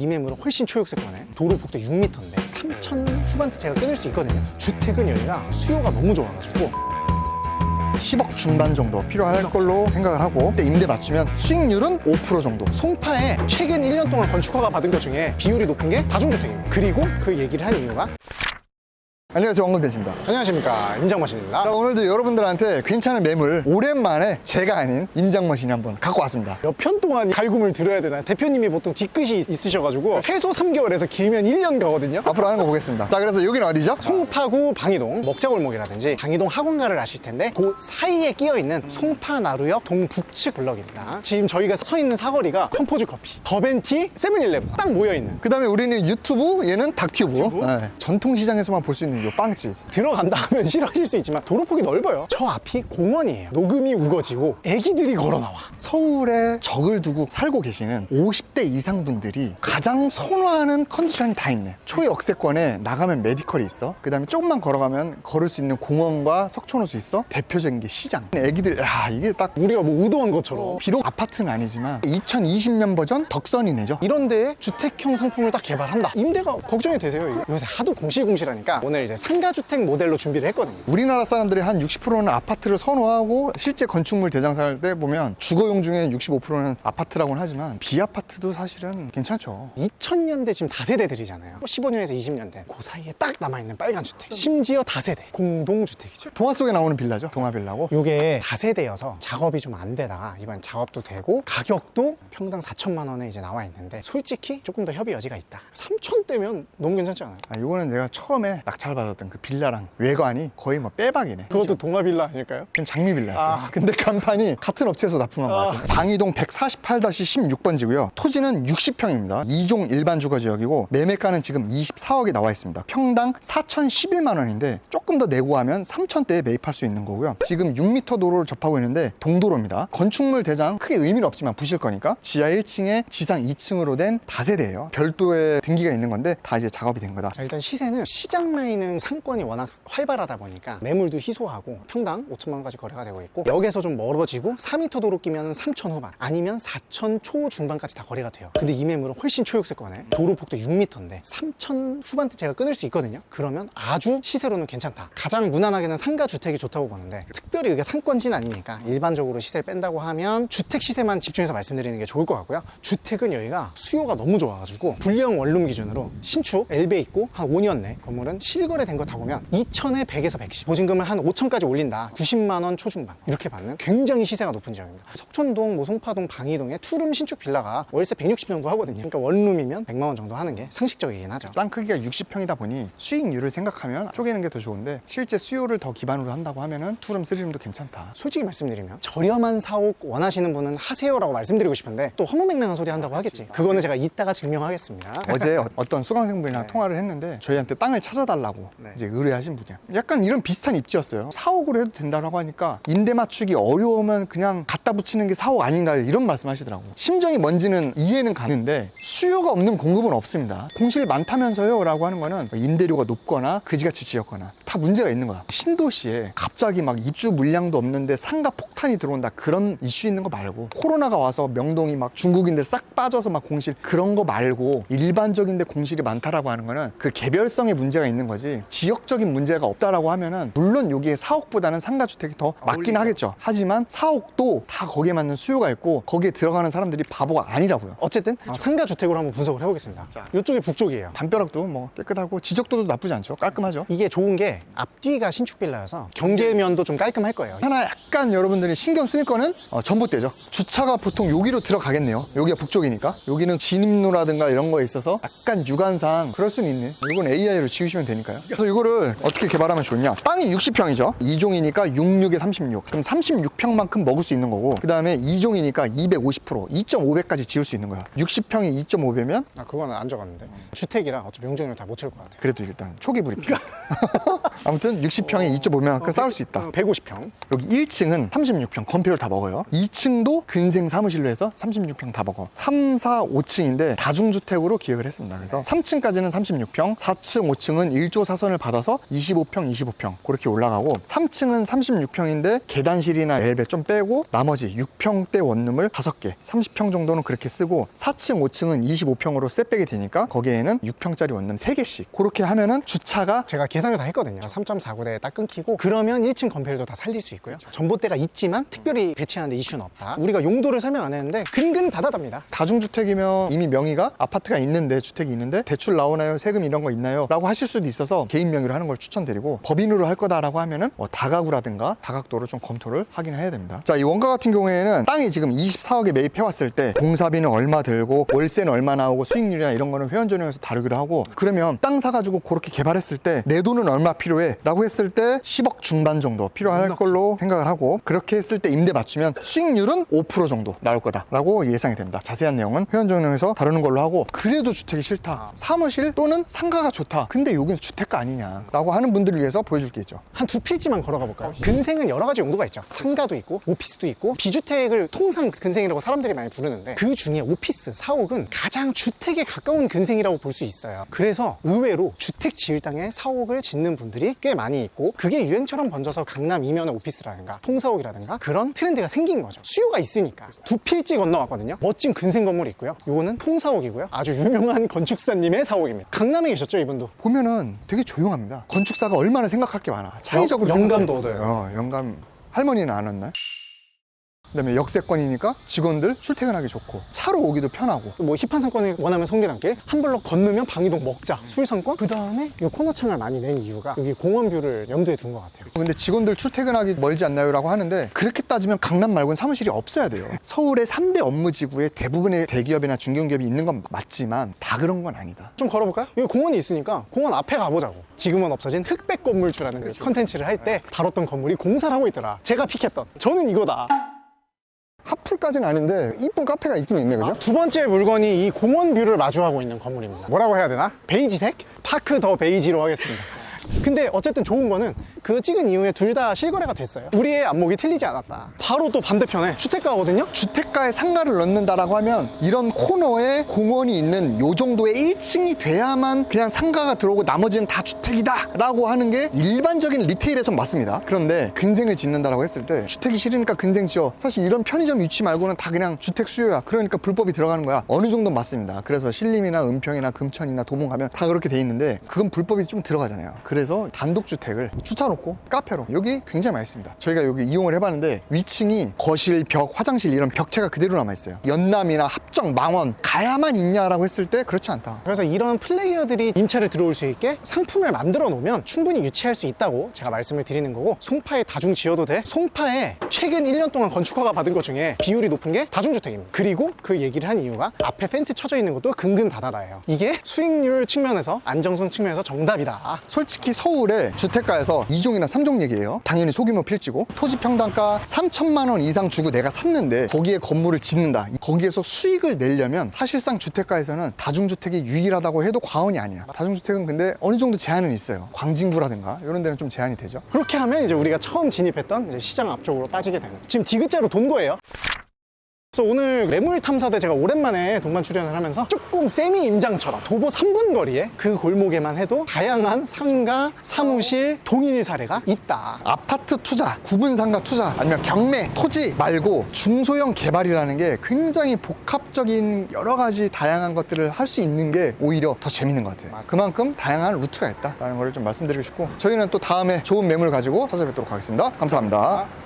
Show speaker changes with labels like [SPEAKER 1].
[SPEAKER 1] 2매물은 훨씬 초역세권에 도로 폭도 6m인데 3천 후반대 제가 끊을 수 있거든요. 주택은 여기가 수요가 너무 좋아가지고
[SPEAKER 2] 10억 중반 정도 필요할 걸로 생각을 하고 임대 맞추면 수익률은 5% 정도.
[SPEAKER 1] 송파에 최근 1년 동안 건축허가 받은 것 중에 비율이 높은 게 다중주택입니다. 그리고 그 얘기를 한 이유가
[SPEAKER 2] 안녕하세요, 왕건대입니다.
[SPEAKER 1] 안녕하십니까, 임장머신입니다.
[SPEAKER 2] 자, 오늘도 여러분들한테 괜찮은 매물 오랜만에 제가 아닌 임장머신이 한번 갖고 왔습니다.
[SPEAKER 1] 몇 편 동안 갈굼을 들어야 되나. 대표님이 보통 뒤끝이 있으셔가지고 최소 3개월에서 길면 1년 가거든요.
[SPEAKER 2] 앞으로 하는 거 보겠습니다. 자, 그래서 여기는 어디죠?
[SPEAKER 1] 송파구 방이동 먹자골목이라든지 방이동 학원가를 아실 텐데 그 사이에 끼어있는 송파나루역 동북측 블럭입니다. 지금 저희가 서 있는 사거리가 컴포즈 커피, 더벤티, 세븐일레븐 딱 모여있는.
[SPEAKER 2] 그 다음에 우리는 유튜브, 얘는 닥튜브. 네, 전통시장에서만 볼 수 있는 요 빵집.
[SPEAKER 1] 들어간다 하면 싫어하실 수 있지만 도로폭이 넓어요. 저 앞이 공원이에요. 녹음이 우거지고 애기들이 걸어 나와.
[SPEAKER 2] 서울에 적을 두고 살고 계시는 50대 이상 분들이 가장 선호하는 컨디션이 다 있네. 초역세권에 나가면 메디컬이 있어. 그 다음에 조금만 걸어가면 걸을 수 있는 공원과 석촌호수 있어. 대표적인 게 시장. 애기들, 야, 이게 딱
[SPEAKER 1] 우리가 뭐 의도한 것처럼.
[SPEAKER 2] 비록 아파트는 아니지만 2020년 버전 덕선이네죠.
[SPEAKER 1] 이런 데에 주택형 상품을 딱 개발한다. 임대가 걱정이 되세요. 이거? 요새 하도 공실공실하니까 오늘 이제 상가주택 모델로 준비를 했거든요.
[SPEAKER 2] 우리나라 사람들의 한 60%는 아파트를 선호하고 실제 건축물 대장사할 때 보면 주거용 중에 65%는 아파트라고는 하지만 비아파트도 사실은 괜찮죠.
[SPEAKER 1] 2000년대 지금 다세대들이잖아요. 15년에서 20년대 그 사이에 딱 남아있는 빨간 주택, 심지어 다세대 공동주택이죠.
[SPEAKER 2] 동화 속에 나오는 빌라죠. 동화빌라고.
[SPEAKER 1] 요게 다세대여서 작업이 좀 안 되다가 이번 작업도 되고 가격도 평당 4천만 원에 이제 나와 있는데 솔직히 조금 더 협의 여지가 있다. 3천대면 너무 괜찮지 않아요?
[SPEAKER 2] 이거는 내가 처음에 낙찰받았던 그 빌라랑 외관이 거의 뭐 빼박이네.
[SPEAKER 1] 그것도 동화빌라 아닐까요?
[SPEAKER 2] 그냥 장미빌라였어요. 근데 간판이 같은 업체에서 납품한 것 같아요. 방이동 148-16번지고요. 토지는 60평입니다. 2종 일반 주거지역이고 매매가는 지금 24억이 나와 있습니다. 평당 4,011만 원인데 조금 더 내고 하면 3천대에 매입할 수 있는 거고요. 지금 6m 도로를 접하고 있는데 동도로입니다. 건축물 대장 크게 의미는 없지만 부실 거니까 지하 1층에 지상 2층으로 된 다세대예요. 별도의 등기가 있는 건데 다 이제 작업이 된 거다.
[SPEAKER 1] 자, 일단 시세는 시장 라인은 상권이 워낙 활발하다 보니까 매물도 희소하고 평당 5천만 원까지 거래가 되고 있고 역에서 좀 멀어지고 4m 도로 끼면 3천 후반 아니면 4천 초 중반까지 다 거래가 돼요. 근데 이 매물은 훨씬 초역세권에 도로 폭도 6m인데 3천 후반대 제가 끊을 수 있거든요. 그러면 아주 시세로는 괜찮다. 가장 무난하게는 상가주택이 좋다고 보는데 특별히 이게 상권지는 아니니까 일반적으로 시세를 뺀다고 하면 주택 시세만 집중해서 말씀드리는 게 좋을 것 같고요. 주택은 여기가 수요가 너무 좋아가지고 불량 원룸 기준으로 신축 엘베 있고 한 5년 내 건물은 실거래된 거 다 보면 2천에 100에서 110 보증금을 한 5천까지 올린다. 90만 원 초중반 이렇게 받는 굉장히 시세가 높은 지역입니다. 석촌동, 뭐 송파동, 방이동에 투룸 신축 빌라가 월세 160 정도 하거든요. 그러니까 원룸이면 100만 원 정도 하는 게 상식적이긴 하죠.
[SPEAKER 2] 땅 크기가 60평이다 보니 수익률을 생각하면 쪼개는 게 더 좋은데 실제 수요를 더 기반으로 한다고 하면은 투룸, 쓰리룸도 괜찮다.
[SPEAKER 1] 솔직히 말씀드리면 저렴한 사옥 원하시는 분은 하세요라고 말씀드리고 싶은데 또 허무맹랑한 소리 한다고 하겠지. 그거는 제가 이따가 증명하겠습니다.
[SPEAKER 2] 어제 어떤 수강생분이랑
[SPEAKER 1] 네.
[SPEAKER 2] 통화를 했는데 저희한테 땅을 찾아달라고
[SPEAKER 1] 네.
[SPEAKER 2] 이제 의뢰하신 분이야. 약간 이런 비슷한 입지였어요. 사옥으로 해도 된다고 하니까 임대 맞추기 어려우면 그냥 갖다 붙이는 게 사옥 아닌가요? 이런 말씀 하시더라고. 심정이 뭔지는 이해는 가는데 수요가 없는 공급은 없습니다. 공실이 많다면서요? 라고 하는 거는 임대료가 높거나 그지같이 지었거나 다 문제가 있는 거야. 신도시에 갑자기 막 입주 물량도 없는데 상가 폭탄이 들어온다. 그런 이슈 있는 거 말고 코로나가 와서 명동이 막 중국인들 싹 빠져서 막 공실 그런 거 말고 일반적인데 공실이 많다라고 하는 거는 그 개별성의 문제가 있는 거지 지역적인 문제가 없다라고 하면은 물론 여기에 사옥보다는 상가주택이 더 맞긴 하겠죠. 하지만 사옥도 다 거기에 맞는 수요가 있고 거기에 들어가는 사람들이 바보가 아니라고요.
[SPEAKER 1] 어쨌든 상가주택으로 한번 분석을 해보겠습니다. 이쪽이 북쪽이에요.
[SPEAKER 2] 담벼락도 뭐 깨끗하고 지적도도 나쁘지 않죠. 깔끔하죠.
[SPEAKER 1] 이게 좋은 게 앞뒤가 신축 빌라여서 경계면도 좀 깔끔할 거예요.
[SPEAKER 2] 하나 약간 여러분들이 신경 쓸 거는 전봇대죠. 주차가 보통 여기로 들어가겠네요. 여기가 북쪽이니까. 여기는 진입로라든가 이런 거에 있어서 약간 유관상 그럴 수는 있네. 이건 AI로 지우시면 되니까요. 그래서 이거를 어떻게 개발하면 좋냐. 땅이 60평이죠. 2종이니까 66에 36. 그럼 36평만큼 먹을 수 있는 거고 그 다음에 2종이니까 250%, 2.5배까지 지을 수 있는 거야. 60평이 2.5배면
[SPEAKER 1] 그거는 안 적었는데 주택이라 어차피 용적률 다 못 채울 것 같아요.
[SPEAKER 2] 그래도 일단 초기 불입. 아무튼 60평에 이쪽 보면 싸울 수 있다.
[SPEAKER 1] 150평.
[SPEAKER 2] 여기 1층은 36평 건폐율 다 먹어요. 2층도 근생 사무실로 해서 36평 다 먹어. 3, 4, 5층인데 다중주택으로 기획을 했습니다. 그래서 3층까지는 36평, 4층, 5층은 1조 사선을 받아서 25평, 25평 그렇게 올라가고 3층은 36평인데 계단실이나 엘베 좀 빼고 나머지 6평대 원룸을 5개, 30평 정도는 그렇게 쓰고 4층, 5층은 25평으로 셋백이 되니까 거기에는 6평짜리 원룸 3개씩 그렇게 하면은 주차가
[SPEAKER 1] 제가 계산을 다 했거든요. 3.49대에 딱 끊기고 그러면 1층 건폐율도 다 살릴 수 있고요. 전봇대가 있지만 특별히 배치하는데 이슈는 없다. 우리가 용도를 설명 안 했는데 근근다다답니다.
[SPEAKER 2] 다중주택이면 이미 명의가 아파트가 있는데 주택이 있는데 대출 나오나요? 세금 이런 거 있나요? 라고 하실 수도 있어서 개인 명의로 하는 걸 추천드리고 법인으로 할 거다라고 하면은 다가구라든가 다각도를 좀 검토를 하긴 해야 됩니다. 자, 이 원가 같은 경우에는 땅이 지금 24억에 매입해 왔을 때 공사비는 얼마 들고 월세는 얼마 나오고 수익률이나 이런 거는 회원 전용에서 다루기로 하고 그러면 땅 사가지고 그렇게 개발했을 때 내 돈은 얼마 필요해? 라고 했을 때 10억 중반 정도 필요할 걸로 생각을 하고 그렇게 했을 때 임대 맞추면 수익률은 5% 정도 나올 거다라고 예상이 됩니다. 자세한 내용은 회원 전용에서 다루는 걸로 하고 그래도 주택이 싫다. 사무실 또는 상가가 좋다. 근데 여기는 주택가 아니냐라고 하는 분들을 위해서 보여줄 게 있죠.
[SPEAKER 1] 한 두 필지만 걸어가 볼까요? 근생은 여러 가지 용도가 있죠. 상가도 있고 오피스도 있고 비주택을 통상 근생이라고 사람들이 많이 부르는데 그 중에 오피스, 사옥은 가장 주택에 가까운 근생이라고 볼 수 있어요. 그래서 의외로 주택 지을 땅에 사옥을 짓는 분들이 꽤 많이 있고 그게 유행처럼 번져서 강남 이면의 오피스라든가 통사옥이라든가 그런 트렌드가 생긴 거죠. 수요가 있으니까. 두 필지 건너왔거든요. 멋진 근생 건물이 있고요. 요거는 통사옥이고요. 아주 유명한 건축사님의 사옥입니다. 강남에 계셨죠, 이분도?
[SPEAKER 2] 보면은 되게 조용합니다. 건축사가 얼마나 생각할 게 많아. 창의적으로
[SPEAKER 1] 영감도
[SPEAKER 2] 생각해.
[SPEAKER 1] 얻어요.
[SPEAKER 2] 영감. 할머니는 안 왔나요? 그다음에 역세권이니까 직원들 출퇴근하기 좋고 차로 오기도 편하고
[SPEAKER 1] 뭐 힙한 상권을 원하면 성계단길, 한 블럭 건너면 방이동 먹자, 술상권. 그 다음에 이 코너창을 많이 낸 이유가 여기 공원뷰를 염두에 둔 것 같아요.
[SPEAKER 2] 근데 직원들 출퇴근하기 멀지 않나요? 라고 하는데 그렇게 따지면 강남 말고는 사무실이 없어야 돼요. 서울의 3대 업무지구에 대부분의 대기업이나 중견기업이 있는 건 맞지만 다 그런 건 아니다.
[SPEAKER 1] 좀 걸어볼까요? 여기 공원이 있으니까 공원 앞에 가보자고. 지금은 없어진 흑백 건물주라는 그 컨텐츠를 할 때 다뤘던 건물이 공사를 하고 있더라. 제가 픽했던 저는 이거다.
[SPEAKER 2] 하풀까지는 아닌데 이쁜 카페가 있긴 있네, 그죠?
[SPEAKER 1] 두 번째 물건이 이 공원 뷰를 마주하고 있는 건물입니다. 뭐라고 해야 되나? 베이지색? 파크 더 베이지로 하겠습니다. 근데 어쨌든 좋은 거는 그거 찍은 이후에 둘 다 실거래가 됐어요. 우리의 안목이 틀리지 않았다. 바로 또 반대편에 주택가거든요.
[SPEAKER 2] 주택가에 상가를 넣는다라고 하면 이런 코너에 공원이 있는 요 정도의 1층이 돼야만 그냥 상가가 들어오고 나머지는 다 주택이다 라고 하는 게 일반적인 리테일에선 맞습니다. 그런데 근생을 짓는다라고 했을 때 주택이 싫으니까 근생 지어. 사실 이런 편의점 위치 말고는 다 그냥 주택 수요야. 그러니까 불법이 들어가는 거야. 어느 정도 맞습니다. 그래서 신림이나 은평이나 금천이나 도봉 가면 다 그렇게 돼 있는데 그건 불법이 좀 들어가잖아요. 그래서 단독주택을 주차놓고 카페로 여기 굉장히 많습니다. 저희가 여기 이용을 해봤는데 위층이 거실, 벽, 화장실 이런 벽체가 그대로 남아있어요. 연남이나 합정, 망원 가야만 있냐라고 했을 때 그렇지 않다.
[SPEAKER 1] 그래서 이런 플레이어들이 임차를 들어올 수 있게 상품을 만들어 놓으면 충분히 유치할 수 있다고 제가 말씀을 드리는 거고 송파에 다중 지어도 돼? 송파에 최근 1년 동안 건축허가 받은 것 중에 비율이 높은 게 다중주택입니다. 그리고 그 얘기를 한 이유가 앞에 펜스 쳐져 있는 것도 근근다다다예요. 이게 수익률 측면에서 안정성 측면에서 정답이다.
[SPEAKER 2] 솔직히 서울의 주택가에서 2종이나 3종 얘기예요. 당연히 소규모 필지고 토지 평당가 3천만 원 이상 주고 내가 샀는데 거기에 건물을 짓는다. 거기에서 수익을 내려면 사실상 주택가에서는 다중주택이 유일하다고 해도 과언이 아니야. 다중주택은 근데 어느 정도 제한은 있어요. 광진구라든가 이런 데는 좀 제한이 되죠.
[SPEAKER 1] 그렇게 하면 이제 우리가 처음 진입했던 이제 시장 앞쪽으로 빠지게 되는, 지금 디귿자로 돈 거예요. 그래서 오늘 매물 탐사대 제가 오랜만에 동반 출연을 하면서 조금 세미 임장처럼 도보 3분 거리에 그 골목에만 해도 다양한 상가, 사무실, 동일 사례가 있다.
[SPEAKER 2] 아파트 투자, 구분 상가 투자, 아니면 경매, 토지 말고 중소형 개발이라는 게 굉장히 복합적인 여러 가지 다양한 것들을 할 수 있는 게 오히려 더 재밌는 것 같아요. 그만큼 다양한 루트가 있다라는 걸 좀 말씀드리고 싶고 저희는 또 다음에 좋은 매물 가지고 찾아뵙도록 하겠습니다. 감사합니다.